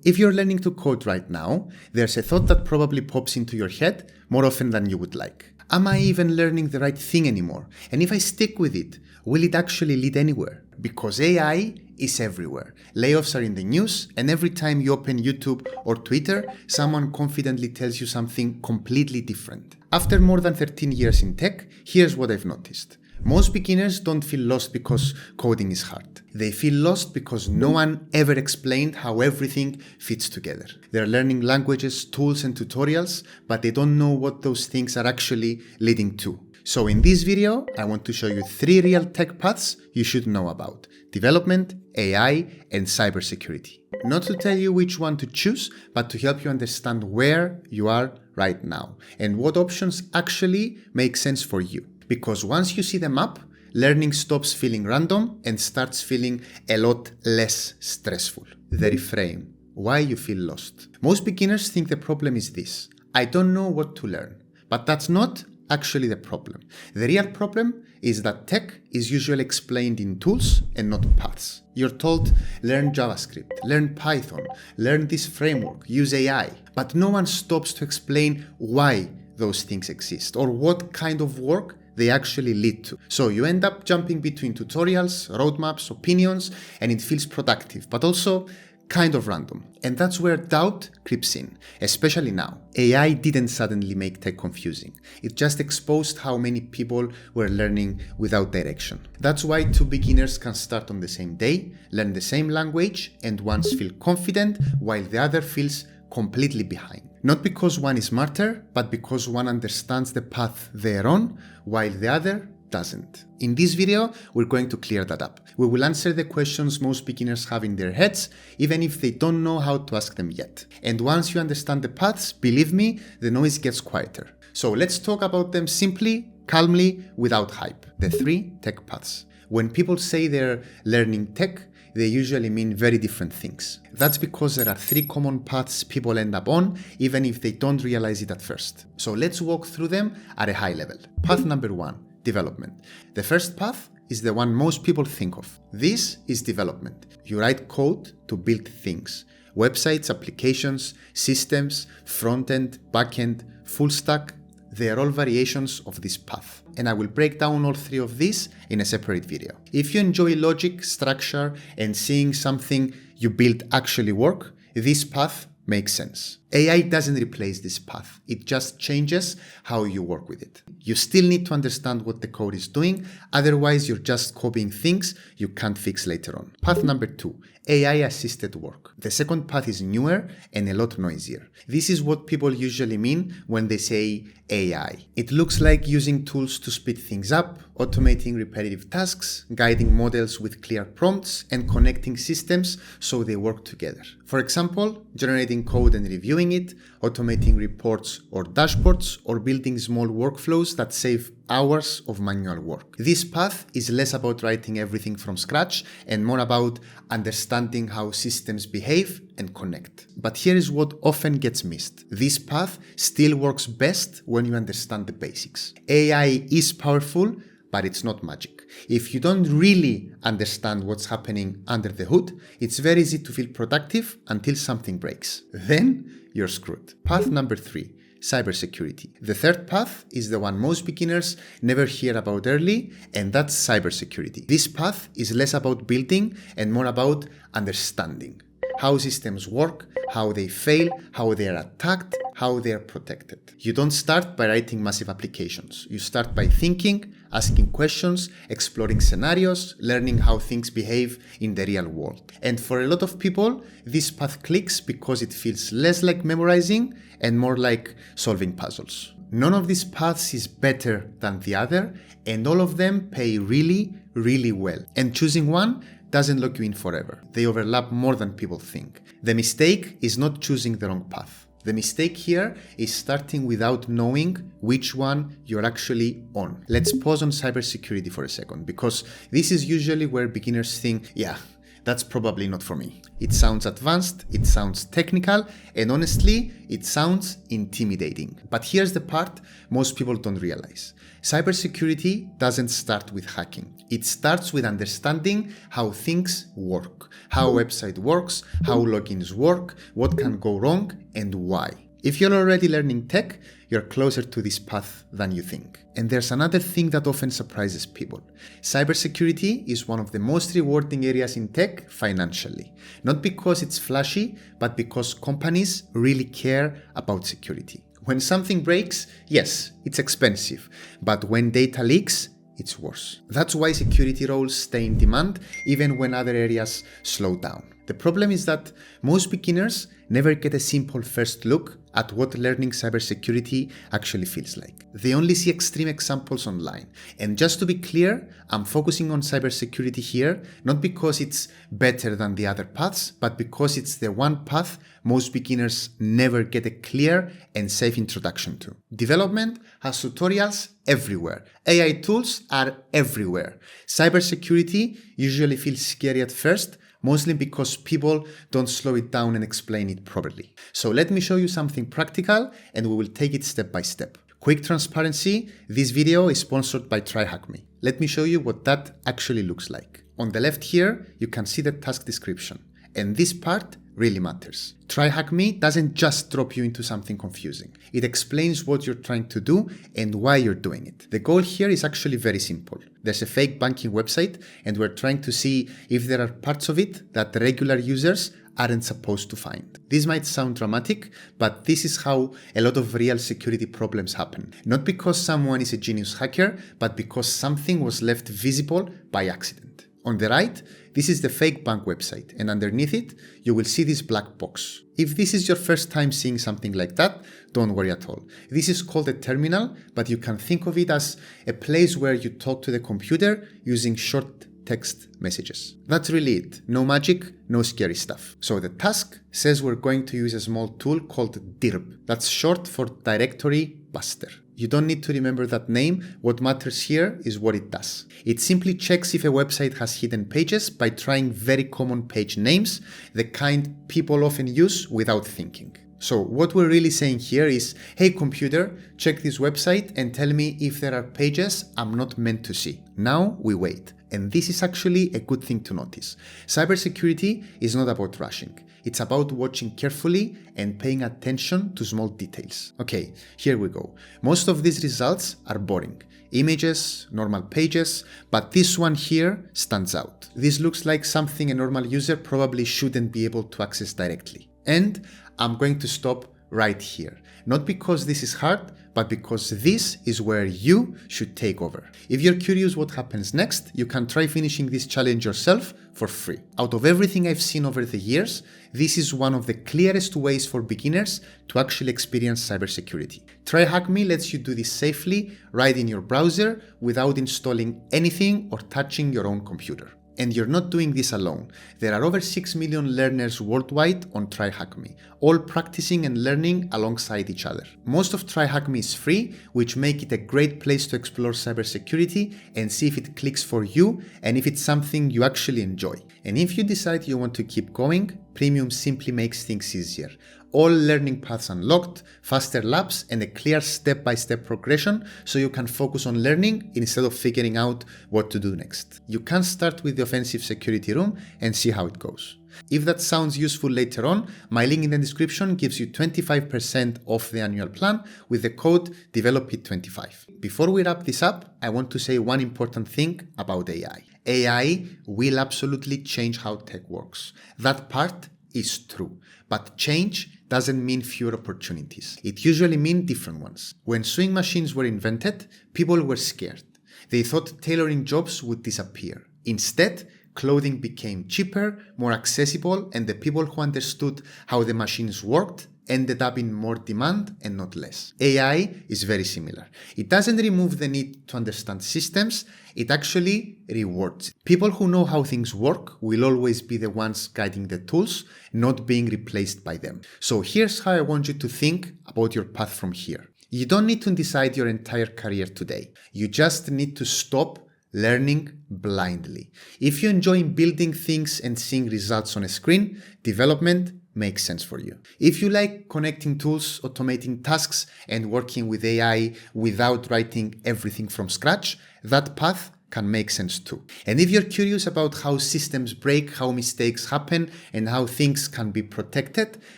if you're learning to code right now, there's a thought that probably pops into your head more often than you would like. Am I even learning the right thing anymore? And if I stick with it, will it actually lead anywhere? Because AI is everywhere. Layoffs are in the news, and every time you open YouTube or Twitter, someone confidently tells you something completely different. After more than 13 years in tech, here's what I've noticed. Most beginners don't feel lost because coding is hard. They feel lost because no one ever explained how everything fits together. They're learning languages, tools, and tutorials, but they don't know what those things are actually leading to. So in this video, I want to show you 3 real tech paths you should know about: development, AI, and cybersecurity. Not to tell you which one to choose, but to help you understand where you are right now and what options actually make sense for you. Because once you see the map, learning stops feeling random and starts feeling a lot less stressful. The reframe: why you feel lost. Most beginners think the problem is this: I don't know what to learn. But that's not actually the problem. The real problem is that tech is usually explained in tools and not paths. You're told, learn JavaScript, learn Python, learn this framework, use AI. But no one stops to explain why those things exist or what kind of work they actually lead to. So you end up jumping between tutorials, roadmaps, opinions, and it feels productive, but also kind of random. And that's where doubt creeps in, especially now. AI didn't suddenly make tech confusing. It just exposed how many people were learning without direction. That's why 2 beginners can start on the same day, learn the same language, and one feels confident while the other feels completely behind. Not because one is smarter, but because one understands the path they're on, while the other doesn't. In this video, we're going to clear that up. We will answer the questions most beginners have in their heads, even if they don't know how to ask them yet. And once you understand the paths, believe me, the noise gets quieter. So let's talk about them simply, calmly, without hype. The 3 tech paths. When people say they're learning tech, they usually mean very different things. That's because there are 3 common paths people end up on, even if they don't realize it at first. So let's walk through them at a high level. Path number 1, development. The first path is the one most people think of. This is development. You write code to build things: websites, applications, systems, front-end, back-end, full stack. They are all variations of this path, and I will break down all 3 of these in a separate video. If you enjoy logic, structure, and seeing something you build actually work, this path makes sense. AI doesn't replace this path. It just changes how you work with it. You still need to understand what the code is doing, otherwise you're just copying things you can't fix later on. Path number 2, AI-assisted work. The second path is newer and a lot noisier. This is what people usually mean when they say AI. It looks like using tools to speed things up, automating repetitive tasks, guiding models with clear prompts, and connecting systems so they work together. For example, generating code and reviewing it, automating reports or dashboards, or building small workflows that save hours of manual work. This path is less about writing everything from scratch and more about understanding how systems behave and connect. But here is what often gets missed. This path still works best when you understand the basics. AI is powerful, but it's not magic. If you don't really understand what's happening under the hood, it's very easy to feel productive until something breaks. Then you're screwed. Path number 3, cybersecurity. The third path is the one most beginners never hear about early, and that's cybersecurity. This path is less about building and more about understanding how systems work, how they fail, how they are attacked, how they are protected. You don't start by writing massive applications. You start by thinking, asking questions, exploring scenarios, learning how things behave in the real world. And for a lot of people, this path clicks because it feels less like memorizing and more like solving puzzles. None of these paths is better than the other, and all of them pay really, really well. And choosing one doesn't lock you in forever. They overlap more than people think. The mistake is not choosing the wrong path. The mistake here is starting without knowing which one you're actually on. Let's pause on cybersecurity for a second, because this is usually where beginners think, yeah, That's probably not for me. It sounds advanced, it sounds technical, and honestly, it sounds intimidating. But here's the part most people don't realize. Cybersecurity doesn't start with hacking. It starts with understanding how things work, how a website works, how logins work, what can go wrong, and why. If you're already learning tech, you're closer to this path than you think. And there's another thing that often surprises people. Cybersecurity is one of the most rewarding areas in tech financially. Not because it's flashy, but because companies really care about security. When something breaks, yes, it's expensive. But when data leaks, it's worse. That's why security roles stay in demand even when other areas slow down. The problem is that most beginners never get a simple first look at what learning cybersecurity actually feels like. They only see extreme examples online. And just to be clear, I'm focusing on cybersecurity here, not because it's better than the other paths, but because it's the one path most beginners never get a clear and safe introduction to. Development has tutorials everywhere. AI tools are everywhere. Cybersecurity usually feels scary at first, mostly because people don't slow it down and explain it properly. So let me show you something practical and we will take it step by step. Quick transparency, this video is sponsored by TryHackMe. Let me show you what that actually looks like. On the left here, you can see the task description. And this part really matters. TryHackMe doesn't just drop you into something confusing. It explains what you're trying to do and why you're doing it. The goal here is actually very simple. There's a fake banking website and we're trying to see if there are parts of it that regular users aren't supposed to find. This might sound dramatic, but this is how a lot of real security problems happen. Not because someone is a genius hacker, but because something was left visible by accident. On the right, this is the fake bank website, and underneath it, you will see this black box. If this is your first time seeing something like that, don't worry at all. This is called a terminal, but you can think of it as a place where you talk to the computer using short text messages. That's really it. No magic, no scary stuff. So the task says we're going to use a small tool called DIRB. That's short for Directory Buster. You don't need to remember that name. What matters here is what it does. It simply checks if a website has hidden pages by trying very common page names, the kind people often use without thinking. So what we're really saying here is, hey computer, check this website and tell me if there are pages I'm not meant to see. Now we wait. And this is actually a good thing to notice. Cybersecurity is not about rushing. It's about watching carefully and paying attention to small details. Okay, here we go. Most of these results are boring. Images, normal pages, but this one here stands out. This looks like something a normal user probably shouldn't be able to access directly. And I'm going to stop right here. Not because this is hard, but because this is where you should take over. If you're curious what happens next, you can try finishing this challenge yourself for free. Out of everything I've seen over the years, this is one of the clearest ways for beginners to actually experience cybersecurity. TryHackMe lets you do this safely right in your browser without installing anything or touching your own computer. And you're not doing this alone. There are over 6 million learners worldwide on TryHackMe, all practicing and learning alongside each other. Most of TryHackMe is free, which make it a great place to explore cybersecurity and see if it clicks for you and if it's something you actually enjoy. And if you decide you want to keep going, Premium simply makes things easier. All learning paths unlocked, faster labs, and a clear step-by-step progression so you can focus on learning instead of figuring out what to do next. You can start with the offensive security room and see how it goes. If that sounds useful later on, my link in the description gives you 25% off the annual plan with the code DEVELOPIT25. Before we wrap this up, I want to say one important thing about AI. AI will absolutely change how tech works. That part is true, but change doesn't mean fewer opportunities. It usually means different ones. When sewing machines were invented, people were scared. They thought tailoring jobs would disappear. Instead, clothing became cheaper, more accessible, and the people who understood how the machines worked ended up in more demand and not less. AI is very similar. It doesn't remove the need to understand systems, it actually rewards it. People who know how things work will always be the ones guiding the tools, not being replaced by them. So here's how I want you to think about your path from here. You don't need to decide your entire career today. You just need to stop learning blindly. If you enjoy building things and seeing results on a screen, development makes sense for you. If you like connecting tools, automating tasks, and working with AI without writing everything from scratch, that path can make sense too. And if you're curious about how systems break, how mistakes happen, and how things can be protected,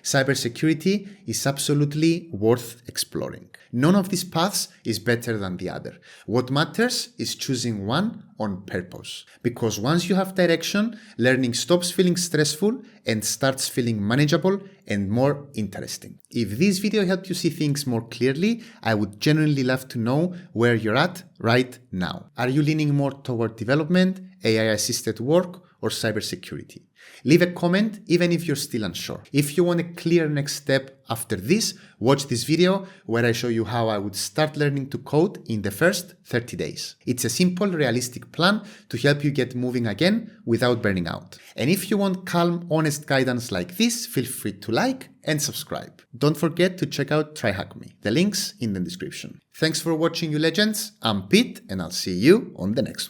cybersecurity is absolutely worth exploring. None of these paths is better than the other. What matters is choosing one on purpose. Because once you have direction, learning stops feeling stressful and starts feeling manageable and more interesting. If this video helped you see things more clearly, I would genuinely love to know where you're at right now. Are you leaning more toward development, AI-assisted work, or cybersecurity? Leave a comment even if you're still unsure. If you want a clear next step after this, watch this video where I show you how I would start learning to code in the first 30 days. It's a simple, realistic plan to help you get moving again without burning out. And if you want calm, honest guidance like this, feel free to like and subscribe. Don't forget to check out TryHackMe. The link's in the description. Thanks for watching, you legends. I'm Pete, and I'll see you on the next one.